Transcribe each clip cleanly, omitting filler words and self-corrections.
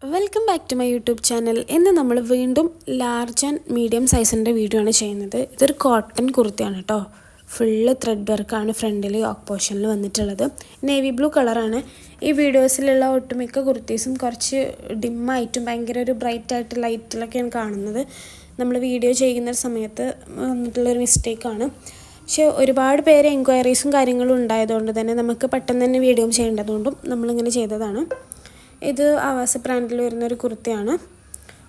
Welcome back to my YouTube channel. ഇന്ന് നമ്മൾ വീണ്ടും ലാർജ് ആൻഡ് മീഡിയം സൈസിൻ്റെ വീഡിയോ ആണ് ചെയ്യുന്നത്. ഇതൊരു കോട്ടൺ കുർത്തിയാണ് കേട്ടോ. ഫുള്ള് ത്രെഡ് വർക്കാണ് ഫ്രണ്ടിൽ യോക്ക് പോർഷനിൽ വന്നിട്ടുള്ളത്. നേവി ബ്ലൂ കളറാണ്. ഈ വീഡിയോസിലുള്ള ഒട്ടുമിക്ക കുർത്തീസും കുറച്ച് ഡിമ്മായിട്ടും ഭയങ്കര ഒരു ബ്രൈറ്റായിട്ട് ലൈറ്റിലൊക്കെയാണ് കാണുന്നത്. നമ്മൾ വീഡിയോ ചെയ്യുന്ന സമയത്ത് വന്നിട്ടുള്ളൊരു മിസ്റ്റേക്കാണ്. പക്ഷേ ഒരുപാട് പേര് എൻക്വയറീസും കാര്യങ്ങളും ഉണ്ടായതുകൊണ്ട് തന്നെ നമുക്ക് പെട്ടെന്ന് തന്നെ വീഡിയോ ചെയ്യേണ്ടതുകൊണ്ടും നമ്മളിങ്ങനെ ചെയ്തതാണ്. ഇത് ആവാസ ബ്രാൻഡിൽ വരുന്നൊരു കുർത്തിയാണ്.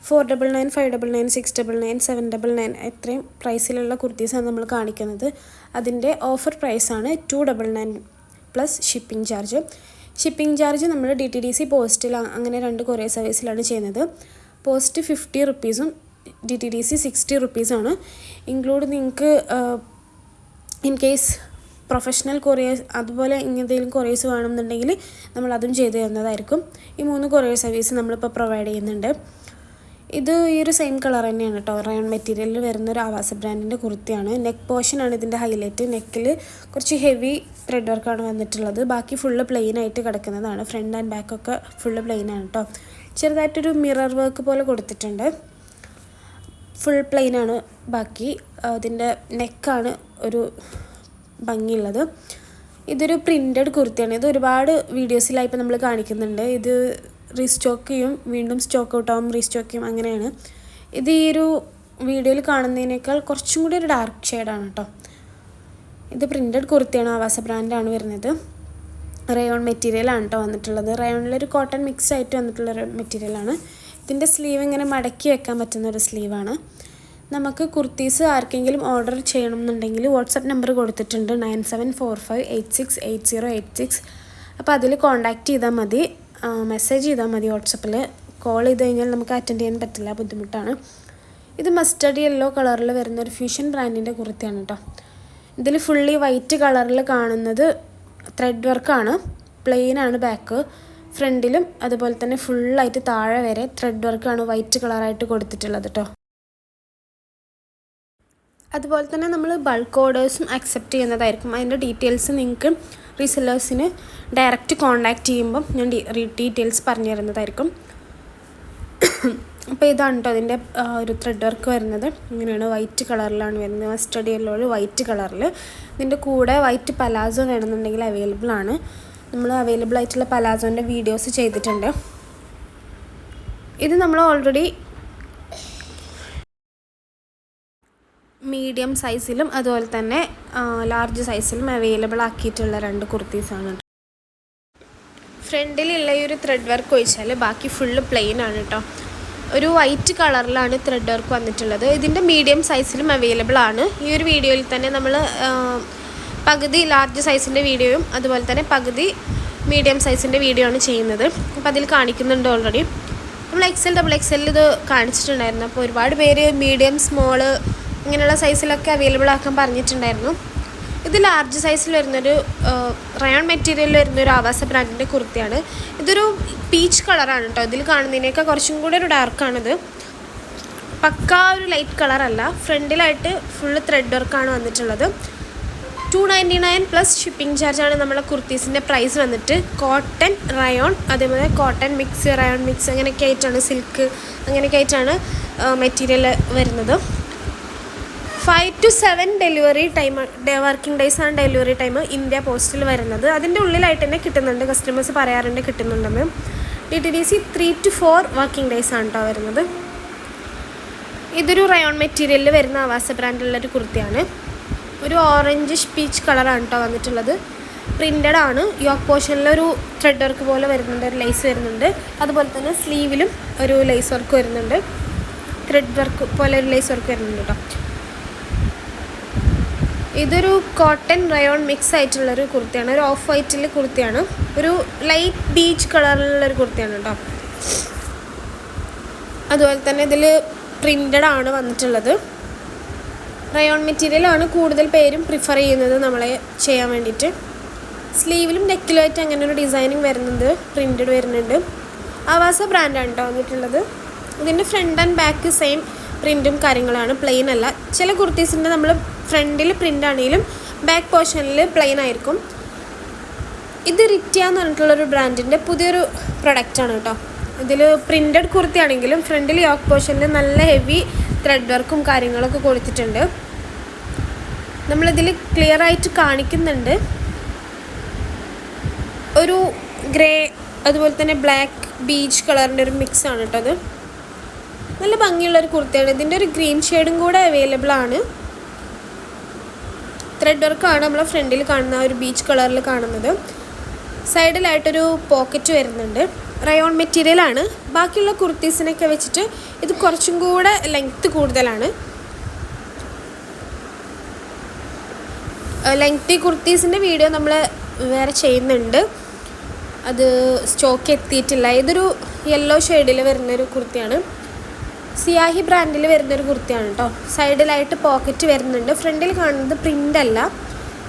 499, 599, 699, 799 ഇത്രയും പ്രൈസിലുള്ള കുർത്തീസാണ് നമ്മൾ കാണിക്കുന്നത്. അതിൻ്റെ ഓഫർ പ്രൈസാണ് 299 plus shipping charge. Shipping charge നമ്മൾ DTDC പോസ്റ്റിൽ അങ്ങനെ 2 കൊറിയർ സർവീസിലാണ് ചെയ്യുന്നത്. പോസ്റ്റ് 50 റുപ്പീസും DTDC 60 റുപ്പീസാണ്. ഇൻക്ലൂഡ് നിങ്ങൾക്ക് ഇൻ കേസ് പ്രൊഫഷണൽ കൊറിയേഴ്സ് അതുപോലെ എന്തെങ്കിലും കൊറിയേഴ്സ് വേണമെന്നുണ്ടെങ്കിൽ നമ്മളതും ചെയ്തു തരുന്നതായിരിക്കും. ഈ 3 കൊറിയർ സർവീസ് നമ്മളിപ്പോൾ പ്രൊവൈഡ് ചെയ്യുന്നുണ്ട്. ഇത് ഈ ഒരു സെയിം കളർ തന്നെയാണ് കേട്ടോ. റയോൺ മെറ്റീരിയലിൽ വരുന്നൊരു ആവാസ ബ്രാൻഡിൻ്റെ കുർത്തിയാണ്. നെക്ക് പോർഷനാണ് ഇതിൻ്റെ ഹൈലൈറ്റ്. നെക്കിൽ കുറച്ച് ഹെവി ത്രെഡ് വർക്കാണ് വന്നിട്ടുള്ളത്. ബാക്കി ഫുള്ള് പ്ലെയിൻ ആയിട്ട് കിടക്കുന്നതാണ്. ഫ്രണ്ട് ആൻഡ് ബാക്കൊക്കെ ഫുള്ള് പ്ലെയിൻ ആണ് കേട്ടോ. ചെറുതായിട്ടൊരു മിറർ വർക്ക് പോലെ കൊടുത്തിട്ടുണ്ട്. ഫുൾ പ്ലെയിനാണ്. ബാക്കി അതിൻ്റെ നെക്കാണ് ഒരു ഭംഗിയുള്ളത്. ഇതൊരു പ്രിൻറ്റഡ് കുർത്തിയാണ്. ഇത് ഒരുപാട് വീഡിയോസിലായി ഇപ്പോൾ നമ്മൾ കാണിക്കുന്നുണ്ട്. ഇത് റീസ്റ്റോക്ക് ചെയ്യും, വീണ്ടും സ്റ്റോക്ക് ഔട്ട് ആവും, റീസ്റ്റോക്ക് ചെയ്യും, അങ്ങനെയാണ്. ഇത് ഈ ഒരു വീഡിയോയിൽ കാണുന്നതിനേക്കാൾ കുറച്ചും കൂടി ഒരു ഡാർക്ക് ഷെയ്ഡാണ് കേട്ടോ. ഇത് പ്രിൻറ്റഡ് കുർത്തിയാണ്. ആവാസ ബ്രാൻഡാണ് വരുന്നത്. റയോൺ മെറ്റീരിയലാണ് കേട്ടോ വന്നിട്ടുള്ളത്. റയോണിലൊരു കോട്ടൺ മിക്സ് ആയിട്ട് വന്നിട്ടുള്ളൊരു മെറ്റീരിയലാണ്. ഇതിൻ്റെ സ്ലീവ് ഇങ്ങനെ മടക്കി വെക്കാൻ പറ്റുന്നൊരു സ്ലീവാണ്. നമുക്ക് കുർത്തീസ് ആർക്കെങ്കിലും ഓർഡർ ചെയ്യണമെന്നുണ്ടെങ്കിൽ വാട്സപ്പ് നമ്പർ കൊടുത്തിട്ടുണ്ട് 9745868086. അപ്പോൾ അതിൽ കോൺടാക്റ്റ് ചെയ്താൽ മതി, മെസ്സേജ് ചെയ്താൽ മതി. വാട്സപ്പിൽ കോൾ ചെയ്ത് കഴിഞ്ഞാൽ നമുക്ക് അറ്റൻഡ് ചെയ്യാൻ പറ്റില്ല, ബുദ്ധിമുട്ടാണ്. ഇത് മസ്റ്റർഡ് യെല്ലോ കളറിൽ വരുന്ന ഒരു ഫ്യൂഷൻ ബ്രാൻഡിൻ്റെ കുർത്തിയാണ് കേട്ടോ. ഇതിൽ ഫുള്ളി വൈറ്റ് കളറിൽ കാണുന്നത് ത്രെഡ് വർക്കാണ്. പ്ലെയിനാണ് ബാക്ക്. ഫ്രണ്ടിലും അതുപോലെ തന്നെ ഫുള്ളായിട്ട് താഴെ വരെ ത്രെഡ് വർക്കാണ് വൈറ്റ് കളറായിട്ട് കൊടുത്തിട്ടുള്ളത് കേട്ടോ. അതുപോലെ തന്നെ നമ്മൾ ബൾക്ക് ഓർഡേഴ്സും അക്സെപ്റ്റ് ചെയ്യുന്നതായിരിക്കും. അതിൻ്റെ ഡീറ്റെയിൽസ് നിങ്ങൾക്ക് റീസെല്ലേഴ്സിന് ഡയറക്റ്റ് കോൺടാക്റ്റ് ചെയ്യുമ്പം ഞാൻ ഡീറ്റെയിൽസ് പറഞ്ഞു തരുന്നതായിരിക്കും. അപ്പോൾ ഇതാണ് കേട്ടോ അതിൻ്റെ ഒരു ത്രെഡ് വർക്ക് വരുന്നത്. ഇങ്ങനെയാണ് വൈറ്റ് കളറിലാണ് വരുന്നത്. മസ്റ്റർഡ് യെല്ലോയിൽ വൈറ്റ് കളറിൽ. ഇതിൻ്റെ കൂടെ വൈറ്റ് പലാസോ വേണമെന്നുണ്ടെങ്കിൽ അവൈലബിൾ ആണ്. നമ്മൾ അവൈലബിൾ ആയിട്ടുള്ള പലാസോൻ്റെ വീഡിയോസ് ചെയ്തിട്ടുണ്ട്. ഇത് നമ്മൾ ഓൾറെഡി മീഡിയം സൈസിലും അതുപോലെ തന്നെ ലാർജ് സൈസിലും അവൈലബിൾ ആക്കിയിട്ടുള്ള 2 കുർത്തീസാണ്. ഫ്രണ്ടിലുള്ള ഈ ഒരു ത്രെഡ് വർക്ക് ഒഴിച്ചാൽ ബാക്കി ഫുള്ള് പ്ലെയിൻ ആണ് കേട്ടോ. ഒരു വൈറ്റ് കളറിലാണ് ത്രെഡ് വർക്ക് വന്നിട്ടുള്ളത്. ഇതിൻ്റെ മീഡിയം സൈസിലും അവൈലബിൾ ആണ്. ഈ ഒരു വീഡിയോയിൽ തന്നെ നമ്മൾ പകുതി ലാർജ് സൈസിൻ്റെ വീഡിയോയും അതുപോലെ തന്നെ പകുതി മീഡിയം സൈസിൻ്റെ വീഡിയോ ആണ് ചെയ്യുന്നത്. അപ്പോൾ അതിൽ കാണിക്കുന്നുണ്ട് ഓൾറെഡി. നമ്മൾ XL, XXL ഇത് കാണിച്ചിട്ടുണ്ടായിരുന്നു. അപ്പോൾ ഒരുപാട് പേര് മീഡിയം, സ്മോള് ഇങ്ങനെയുള്ള സൈസിലൊക്കെ അവൈലബിൾ ആക്കാൻ പറഞ്ഞിട്ടുണ്ടായിരുന്നു. ഇത് ലാർജ് സൈസിൽ വരുന്നൊരു റയോൺ മെറ്റീരിയലിൽ വരുന്നൊരു ആവാസ ബ്രാൻഡിൻ്റെ കുർത്തിയാണ്. ഇതൊരു പീച്ച് കളറാണ് കേട്ടോ. ഇതിൽ കാണുന്നതിനേക്കാൾ കുറച്ചും കൂടി ഒരു ഡാർക്കാണിത്. പക്കാ ഒരു ലൈറ്റ് കളറല്ല. ഫ്രണ്ടിലായിട്ട് ഫുള്ള് ത്രെഡ് വർക്കാണ് വന്നിട്ടുള്ളത്. 299 പ്ലസ് ഷിപ്പിംഗ് ചാർജാണ് നമ്മളെ കുർത്തീസിൻ്റെ പ്രൈസ് വന്നിട്ട്. കോട്ടൺ, റയോൺ, അതേപോലെ കോട്ടൺ മിക്സ്, റയോൺ മിക്സ് അങ്ങനെയൊക്കെ ആയിട്ടാണ്, സിൽക്ക് അങ്ങനെയൊക്കെ ആയിട്ടാണ് മെറ്റീരിയൽ വരുന്നത്. 5 to 7 ഡെലിവറി ടൈം, വർക്കിംഗ് ഡേയ്സാണ് ഡെലിവറി ടൈം ഇന്ത്യ പോസ്റ്റിൽ വരുന്നത്. അതിൻ്റെ ഉള്ളിലായിട്ട് തന്നെ കിട്ടുന്നുണ്ട്. കസ്റ്റമേഴ്സ് പറയാറുണ്ട് കിട്ടുന്നുണ്ടെന്ന്. DTDC 3 to 4 വർക്കിംഗ് ഡേയ്സാണ് കേട്ടോ വരുന്നത്. ഇതൊരു റയോൺ മെറ്റീരിയലിൽ വരുന്ന ആവാസ ബ്രാൻഡിലുള്ളൊരു കുർത്തിയാണ്. ഒരു ഓറഞ്ച് പീച്ച് കളറാണ് കേട്ടോ വന്നിട്ടുള്ളത്. പ്രിൻറ്റഡ് ആണ്. യോക്ക് പോർഷനിലൊരു ത്രെഡ് വർക്ക് പോലെ വരുന്നുണ്ട്, ഒരു ലേസ് വരുന്നുണ്ട്. അതുപോലെ തന്നെ സ്ലീവിലും ഒരു ലേസ് വർക്ക് വരുന്നുണ്ട്. ത്രെഡ് വർക്ക് പോലെ ഒരു ലേസ് വർക്ക് വരുന്നുണ്ട് കേട്ടോ. ഇതൊരു കോട്ടൺ റയോൺ മിക്സ് ആയിട്ടുള്ളൊരു കുർത്തിയാണ്. ഒരു ഓഫ് വൈറ്റിൽ കുർത്തിയാണ്. ഒരു ലൈറ്റ് ബീച്ച് കളറിലുള്ളൊരു കുർത്തിയാണ് കേട്ടോ. അതുപോലെ തന്നെ ഇതിൽ പ്രിൻറ്റഡ് ആണ് വന്നിട്ടുള്ളത്. റയോൺ മെറ്റീരിയലാണ് കൂടുതൽ പേരും പ്രിഫർ ചെയ്യുന്നത് നമ്മളെ ചെയ്യാൻ വേണ്ടിയിട്ട്. സ്ലീവിലും നെക്കിലുമായിട്ട് അങ്ങനെ ഒരു ഡിസൈനിങ് വരുന്നുണ്ട്, പ്രിൻറ്റഡ് വരുന്നുണ്ട്. ആവാസ ബ്രാൻഡാണ് കേട്ടോ വന്നിട്ടുള്ളത്. ഇതിൻ്റെ ഫ്രണ്ട് ആൻഡ് ബാക്ക് സെയിം പ്രിൻറ്റും കാര്യങ്ങളാണ്, പ്ലെയിൻ അല്ല. ചില കുർത്തീസിൻ്റെ നമ്മൾ ഫ്രണ്ടിൽ പ്രിൻ്റ് ആണെങ്കിലും ബാക്ക് പോർഷനിൽ പ്ലെയിൻ ആയിരിക്കും. ഇത് റിറ്റ്യ എന്ന് പറഞ്ഞിട്ടുള്ളൊരു ബ്രാൻഡിൻ്റെ പുതിയൊരു പ്രൊഡക്റ്റാണ് കേട്ടോ. ഇതിൽ പ്രിൻറ്റഡ് കുർത്തിയാണെങ്കിലും ഫ്രണ്ടിൽ യോക്ക് പോർഷനിൽ നല്ല ഹെവി ത്രെഡ് വർക്കും കാര്യങ്ങളൊക്കെ കൊടുത്തിട്ടുണ്ട്. നമ്മളിതിൽ ക്ലിയർ ആയിട്ട് കാണിക്കുന്നുണ്ട് ഒരു ഗ്രേ അതുപോലെ തന്നെ ബ്ലാക്ക് ബീച്ച് കളറിൻ്റെ ഒരു മിക്സ് ആണ് കേട്ടോ. അത് നല്ല ഭംഗിയുള്ളൊരു കുർത്തിയാണ്. ഇതിൻ്റെ ഒരു ഗ്രീൻ ഷെയ്ഡും കൂടെ അവൈലബിൾ ആണ്. ത്രെഡ് വർക്കാണ് നമ്മളെ ഫ്രണ്ടിൽ കാണുന്ന ഒരു ബീച്ച് കളറിൽ കാണുന്നത്. സൈഡിലായിട്ടൊരു പോക്കറ്റ് വരുന്നുണ്ട്. റയോൺ മെറ്റീരിയലാണ്. ബാക്കിയുള്ള കുർത്തീസിനൊക്കെ വെച്ചിട്ട് ഇത് കുറച്ചും കൂടെ ലെങ്ത്ത് കൂടുതലാണ്. ലെങ്ത്തി കുർത്തീസിൻ്റെ വീഡിയോ നമ്മൾ വേറെ ചെയ്യുന്നുണ്ട്, അത് സ്റ്റോക്ക് എത്തിയിട്ടില്ല. ഇതൊരു യെല്ലോ ഷെയ്ഡിൽ വരുന്നൊരു കുർത്തിയാണ്. സിയാഹി ബ്രാൻഡിൽ വരുന്നൊരു കുർത്തിയാണ് കേട്ടോ. സൈഡിലായിട്ട് പോക്കറ്റ് വരുന്നുണ്ട്. ഫ്രണ്ടിൽ കാണുന്നത് പ്രിൻ്റ് അല്ല,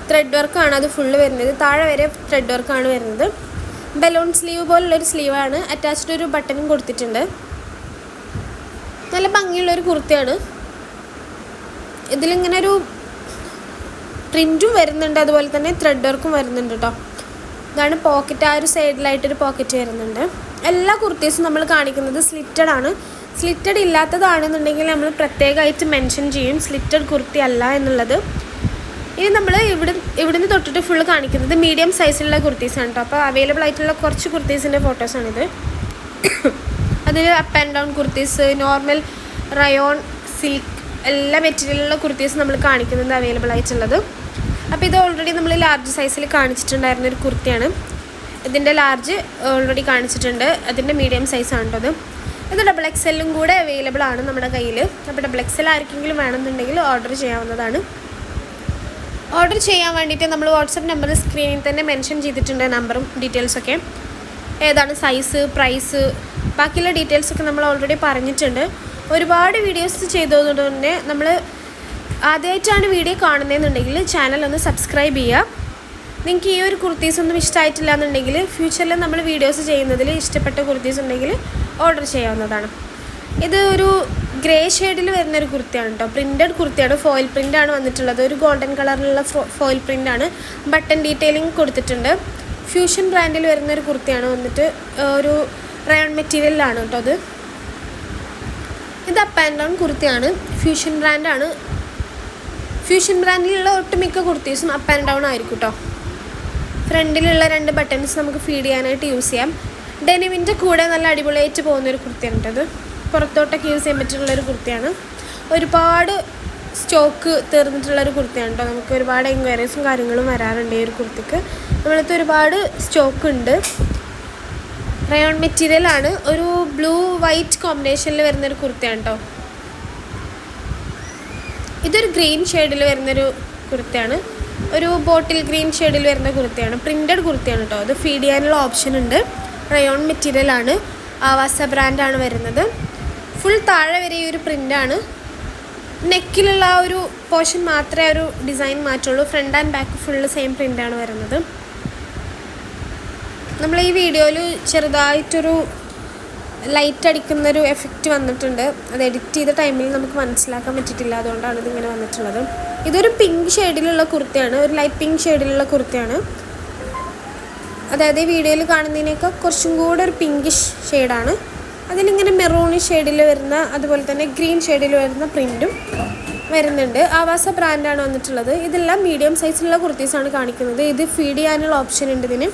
ത്രെഡ് വർക്കാണ് അത് ഫുള്ള് വരുന്നത്. താഴെ വരെ ത്രെഡ് വർക്കാണ് വരുന്നത്. ബലൂൺ സ്ലീവ് പോലുള്ളൊരു സ്ലീവാണ്. അറ്റാച്ച്ഡ് ഒരു ബട്ടണും കൊടുത്തിട്ടുണ്ട്. നല്ല ഭംഗിയുള്ളൊരു കുർത്തിയാണ്. ഇതിലിങ്ങനെ ഒരു പ്രിൻറ്റും വരുന്നുണ്ട്, അതുപോലെ തന്നെ ത്രെഡ് വർക്കും വരുന്നുണ്ട് കേട്ടോ. ഇതാണ് പോക്കറ്റ്. ആ ഒരു സൈഡിലായിട്ടൊരു പോക്കറ്റ് വരുന്നുണ്ട്. എല്ലാ കുർത്തീസും നമ്മൾ കാണിക്കുന്നത് സ്ലിറ്റഡ് ആണ്. സ്ലിറ്റഡ് ഇല്ലാത്തതാണെന്നുണ്ടെങ്കിൽ നമ്മൾ പ്രത്യേകമായിട്ട് മെൻഷൻ ചെയ്യും സ്ലിറ്റഡ് കുർത്തി അല്ല എന്നുള്ളത്. ഇനി നമ്മൾ ഇവിടുന്ന് തൊട്ടിട്ട് ഫുള്ള് കാണിക്കുന്നത് മീഡിയം സൈസിലുള്ള കുർത്തീസാണ് കേട്ടോ. അപ്പോൾ അവൈലബിൾ ആയിട്ടുള്ള കുറച്ച് കുർത്തീസിൻ്റെ ഫോട്ടോസാണിത്. അതിൽ up and down kurtis, normal rayon, silk എല്ലാ മെറ്റീരിയലുള്ള കുർത്തീസ് നമ്മൾ കാണിക്കുന്നത് അവൈലബിൾ ആയിട്ടുള്ളത്. അപ്പോൾ ഇത് ഓൾറെഡി നമ്മൾ ലാർജ് സൈസിൽ കാണിച്ചിട്ടുണ്ടായിരുന്നൊരു കുർത്തിയാണ്. ഇതിൻ്റെ ലാർജ് ഓൾറെഡി കാണിച്ചിട്ടുണ്ട്. അതിൻ്റെ മീഡിയം സൈസാണ് കേട്ടോ. ഇത് XXL കൂടെ അവൈലബിൾ ആണ് നമ്മുടെ കയ്യിൽ. അപ്പോൾ XXL ആർക്കെങ്കിലും വേണമെന്നുണ്ടെങ്കിൽ ഓർഡർ ചെയ്യാവുന്നതാണ്. ഓർഡർ ചെയ്യാൻ വേണ്ടിയിട്ട് നമ്മൾ വാട്സപ്പ് നമ്പർ സ്ക്രീനിൽ തന്നെ മെൻഷൻ ചെയ്തിട്ടുണ്ട്, നമ്പറും ഡീറ്റെയിൽസൊക്കെ, ഏതാണ് സൈസ്, പ്രൈസ്, ബാക്കിയുള്ള ഡീറ്റെയിൽസൊക്കെ നമ്മൾ ഓൾറെഡി പറഞ്ഞിട്ടുണ്ട്. ഒരുപാട് വീഡിയോസ് ചെയ്തതുകൊണ്ട് തന്നെ നമ്മൾ ആദ്യമായിട്ടാണ് വീഡിയോ കാണുന്നതെന്നുണ്ടെങ്കിൽ ചാനൽ ഒന്ന് സബ്സ്ക്രൈബ് ചെയ്യുക. നിങ്ങൾക്ക് ഈ ഒരു കുർത്തീസ് ഒന്നും ഇഷ്ടമായിട്ടില്ല എന്നുണ്ടെങ്കിൽ ഫ്യൂച്ചറിൽ നമ്മൾ വീഡിയോസ് ചെയ്യുന്നതിൽ ഇഷ്ടപ്പെട്ട കുർത്തീസ് ഉണ്ടെങ്കിൽ ഓർഡർ ചെയ്യാവുന്നതാണ്. ഇത് ഒരു ഗ്രേ ഷെയ്ഡിൽ വരുന്നൊരു കുർത്തിയാണ് കേട്ടോ. പ്രിൻറ്റഡ് കുർത്തിയാണ്. ഫോയിൽ പ്രിൻ്റാണ് വന്നിട്ടുള്ളത്. ഒരു ഗോൾഡൻ കളറിലുള്ള ഫോയിൽ പ്രിൻ്റാണ്. ബട്ടൺ ഡീറ്റെയിലിംഗ് കൊടുത്തിട്ടുണ്ട്. ഫ്യൂഷൻ ബ്രാൻഡിൽ വരുന്നൊരു കുർത്തിയാണ്. വന്നിട്ട് ഒരു റയോൺ മെറ്റീരിയലാണ് കേട്ടോ. ഇത് അപ്പ് ആൻഡ് ഡൗൺ കുർത്തിയാണ്. ഫ്യൂഷൻ ബ്രാൻഡാണ്. ഫ്യൂഷൻ ബ്രാൻഡിലുള്ള ഒട്ടുമിക്ക കുർത്തീസും അപ്പ് ആൻഡ് ഡൗൺ ആയിരിക്കും കേട്ടോ. ഫ്രണ്ടിലുള്ള 2 ബട്ടൺസ് നമുക്ക് ഫീഡ് ചെയ്യാനായിട്ട് യൂസ് ചെയ്യാം. ഡെനിമിൻ്റെ കൂടെ നല്ല അടിപൊളിയായിട്ട് പോകുന്നൊരു കുർത്തിയാണ് കേട്ടത്. പുറത്തോട്ടൊക്കെ യൂസ് ചെയ്യാൻ പറ്റിയിട്ടുള്ളൊരു കുർത്തിയാണ്. ഒരുപാട് സ്റ്റോക്ക് തീർന്നിട്ടുള്ളൊരു കുർത്തിയാണ് കേട്ടോ. നമുക്ക് ഒരുപാട് എൻക്വയറീസും കാര്യങ്ങളും വരാറുണ്ട് ഈ ഒരു കുർത്തിക്ക്. നമ്മളടുത്ത് ഒരുപാട് സ്റ്റോക്ക് ഉണ്ട്. റയോൺ മെറ്റീരിയലാണ്. ഒരു ബ്ലൂ വൈറ്റ് കോമ്പിനേഷനിൽ വരുന്നൊരു കുർത്തിയാണ് കേട്ടോ. ഇതൊരു ഗ്രീൻ ഷെയ്ഡിൽ വരുന്നൊരു കുർത്തിയാണ്. ഒരു ബോട്ടിൽ ഗ്രീൻ ഷെയ്ഡിൽ വരുന്ന കുർത്തിയാണ്. പ്രിൻറ്റഡ് കുർത്തിയാണ് കേട്ടോ. അത് ഫീഡ് ചെയ്യാനുള്ള ഓപ്ഷൻ ഉണ്ട്. റയോൺ മെറ്റീരിയലാണ്. ആവാസ ബ്രാൻഡാണ് വരുന്നത്. ഫുൾ താഴെ വരെ ഈ ഒരു പ്രിൻ്റാണ്. നെക്കിലുള്ള ആ ഒരു പോർഷൻ മാത്രമേ ഒരു ഡിസൈൻ മാറ്റുള്ളൂ. Front and back full same പ്രിൻ്റാണ് വരുന്നത്. നമ്മൾ ഈ വീഡിയോയിൽ ചെറുതായിട്ടൊരു ലൈറ്റ് അടിക്കുന്നൊരു എഫക്റ്റ് വന്നിട്ടുണ്ട്. അത് എഡിറ്റ് ചെയ്ത ടൈമിൽ നമുക്ക് മനസ്സിലാക്കാൻ പറ്റിയിട്ടില്ല, അതുകൊണ്ടാണ് ഇതിങ്ങനെ വന്നിട്ടുള്ളത്. ഇതൊരു പിങ്ക് ഷെയ്ഡിലുള്ള കുർത്തിയാണ്. ഒരു ലൈറ്റ് പിങ്ക് ഷെയ്ഡിലുള്ള കുർത്തിയാണ്. അതായത് ഈ വീഡിയോയിൽ കാണുന്നതിനേക്കാൾ കുറച്ചും കൂടെ ഒരു പിങ്കിഷ് ഷെയ്ഡാണ്. അതിലിങ്ങനെ മെറൂൺ ഷെയ്ഡിൽ വരുന്ന, അതുപോലെ തന്നെ ഗ്രീൻ ഷെയ്ഡിൽ വരുന്ന പ്രിൻറ്റും വരുന്നുണ്ട്. ആവാസ ബ്രാൻഡാണ് വന്നിട്ടുള്ളത്. ഇതെല്ലാം മീഡിയം സൈസിലുള്ള കുർത്തീസാണ് കാണിക്കുന്നത്. ഇത് ഫീഡ് ചെയ്യാനുള്ള ഓപ്ഷൻ ഉണ്ട് ഇതിന്.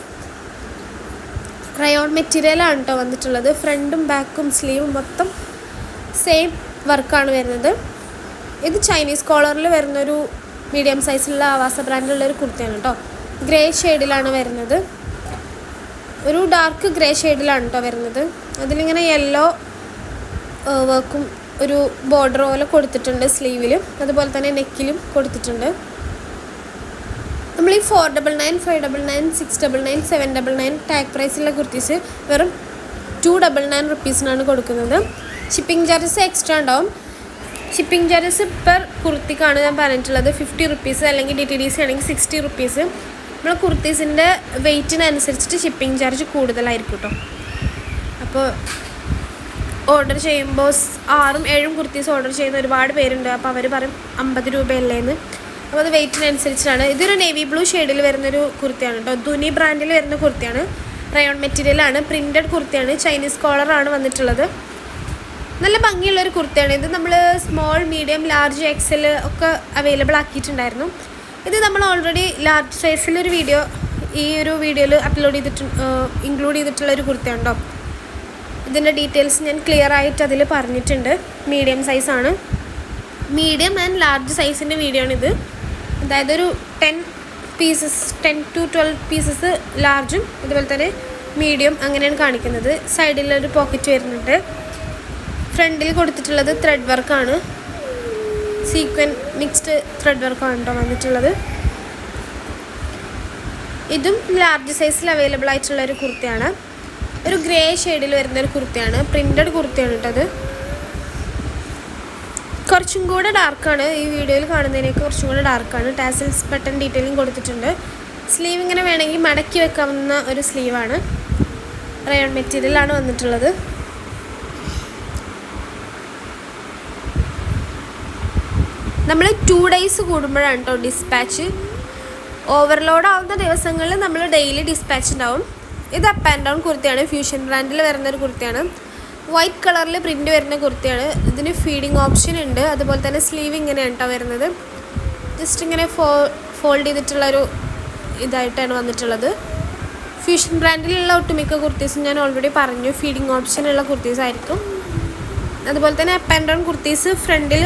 റയോൺ മെറ്റീരിയലാണ് കേട്ടോ വന്നിട്ടുള്ളത്. ഫ്രണ്ടും ബാക്കും സ്ലീവും മൊത്തം സെയിം വർക്കാണ് വരുന്നത്. ഇത് ചൈനീസ് കോളറിൽ വരുന്നൊരു മീഡിയം സൈസിലുള്ള ആവാസ ബ്രാൻഡിലുള്ളൊരു കുർത്തിയാണ് കേട്ടോ. ഗ്രേ ഷെയ്ഡിലാണ് വരുന്നത്. ഒരു ഡാർക്ക് ഗ്രേ ഷെയ്ഡിലാണ് കേട്ടോ വരുന്നത്. അതിലിങ്ങനെ യെല്ലോ വർക്കും ഒരു ബോർഡർ പോലെ കൊടുത്തിട്ടുണ്ട് സ്ലീവിലും, അതുപോലെ തന്നെ നെക്കിലും കൊടുത്തിട്ടുണ്ട്. നമ്മൾ ഈ 499, 599, 699, 799 ടാഗ് പ്രൈസിലുള്ള കുർത്തീസ് വെറും 299 റുപ്പീസിനാണ് കൊടുക്കുന്നത്. ഷിപ്പിംഗ് ചാർജസ് എക്സ്ട്രാ ഉണ്ടാവും. ഷിപ്പിംഗ് ചാർജസ് പെർ കുർത്തിക്കാണ് ഞാൻ പറഞ്ഞിട്ടുള്ളത് 50 റുപ്പീസ്, അല്ലെങ്കിൽ DTDC ആണെങ്കിൽ 60 റുപ്പീസ്. നമ്മൾ കുർത്തീസിൻ്റെ വെയ്റ്റിനനുസരിച്ചിട്ട് ഷിപ്പിംഗ് ചാർജ് കൂടുതലായിരിക്കും കേട്ടോ. അപ്പോൾ ഓർഡർ ചെയ്യുമ്പോൾ 6ഉം 7ഉം കുർത്തീസ് ഓർഡർ ചെയ്യുന്ന ഒരുപാട് പേരുണ്ട്. അപ്പോൾ അവർ പറയും 50 രൂപയല്ലേന്ന്. അപ്പോൾ അത് വെയ്റ്റിനനുസരിച്ചാണ്. ഇതൊരു നേവി ബ്ലൂ ഷെയ്ഡിൽ വരുന്നൊരു കുർത്തിയാണ് കേട്ടോ. ധുനി ബ്രാൻഡിൽ വരുന്ന കുർത്തിയാണ്. റയോൺ മെറ്റീരിയലാണ്, പ്രിൻറ്റഡ് കുർത്തിയാണ്, ചൈനീസ് കോളറാണ് വന്നിട്ടുള്ളത്. നല്ല ഭംഗിയുള്ളൊരു കുർത്തിയാണ്. ഇത് നമ്മൾ സ്മോൾ, മീഡിയം, ലാർജ്, എക്സൽ ഒക്കെ അവൈലബിൾ ആക്കിയിട്ടുണ്ടായിരുന്നു. ഇത് നമ്മൾ ഓൾറെഡി ലാർജ് സൈസിലൊരു വീഡിയോ ഈ ഒരു വീഡിയോയിൽ ഇൻക്ലൂഡ് ചെയ്തിട്ടുള്ളൊരു കുർത്തിയാണ് കേട്ടോ. ഇതിൻ്റെ ഡീറ്റെയിൽസ് ഞാൻ ക്ലിയർ ആയിട്ട് അതിൽ പറഞ്ഞിട്ടുണ്ട്. മീഡിയം സൈസാണ്, മീഡിയം ആൻഡ് ലാർജ് സൈസിൻ്റെ വീഡിയോ ആണിത്. അതായത് ഒരു 10 to 12 പീസസ് ലാർജും അതുപോലെ തന്നെ മീഡിയം അങ്ങനെയാണ് കാണിക്കുന്നത്. സൈഡിലൊരു പോക്കറ്റ് വരുന്നുണ്ട്. ഫ്രണ്ടിൽ കൊടുത്തിട്ടുള്ളത് ത്രെഡ് വർക്കാണ്, സീക്വൻ മിക്സ്ഡ് ത്രെഡ് വർക്കാണ് കേട്ടോ വന്നിട്ടുള്ളത്. ഇതും ലാർജ് സൈസിൽ അവൈലബിൾ ആയിട്ടുള്ളൊരു കുർത്തിയാണ്. ഒരു ഗ്രേ ഷെയ്ഡിൽ വരുന്നൊരു കുർത്തിയാണ്, പ്രിൻറ്റഡ് കുർത്തിയാണ് കേട്ടത്. കുറച്ചും കൂടെ ഡാർക്കാണ്, ഈ വീഡിയോയിൽ കാണുന്നതിനേക്ക് കുറച്ചും കൂടെ ഡാർക്കാണ്. ടാസൽസ് ബട്ടൺ ഡീറ്റെയിലിംഗ് കൊടുത്തിട്ടുണ്ട്. സ്ലീവ് ഇങ്ങനെ വേണമെങ്കിൽ മടക്കി വെക്കാവുന്ന ഒരു സ്ലീവാണ്. റയോൺ മെറ്റീരിയലാണ് വന്നിട്ടുള്ളത്. നമ്മൾ 2 days കൂടുമ്പോഴാണ് കേട്ടോ ഡിസ്പാച്ച്. ഓവർലോഡ് ആവുന്ന ദിവസങ്ങളിൽ നമ്മൾ ഡെയിലി ഡിസ്പാച്ച് ഉണ്ടാവും. ഇത് അപ്പ് ആൻഡ് ഡൗൺ കുർത്തിയാണ്, ഫ്യൂഷൻ ബ്രാൻഡിൽ വരുന്നൊരു കുർത്തിയാണ്. വൈറ്റ് കളറിൽ പ്രിൻറ്റ് വരുന്ന കുർത്തിയാണ്. ഇതിന് ഫീഡിങ് ഓപ്ഷൻ ഉണ്ട്. അതുപോലെ തന്നെ സ്ലീവ് ഇങ്ങനെയാണ് കേട്ടോ വരുന്നത്. ജസ്റ്റ് ഇങ്ങനെ ഫോൾഡ് ചെയ്തിട്ടുള്ളൊരു ഇതായിട്ടാണ് വന്നിട്ടുള്ളത്. ഫ്യൂഷൻ ബ്രാൻഡിലുള്ള ഒട്ടുമിക്ക കുർത്തീസും ഞാൻ ഓൾറെഡി പറഞ്ഞു ഫീഡിങ് ഓപ്ഷനുള്ള കുർത്തീസ് ആയിരിക്കും. അതുപോലെ തന്നെ അപ്പ് ആൻഡ് ഡൗൺ കുർത്തീസ് ഫ്രണ്ടിൽ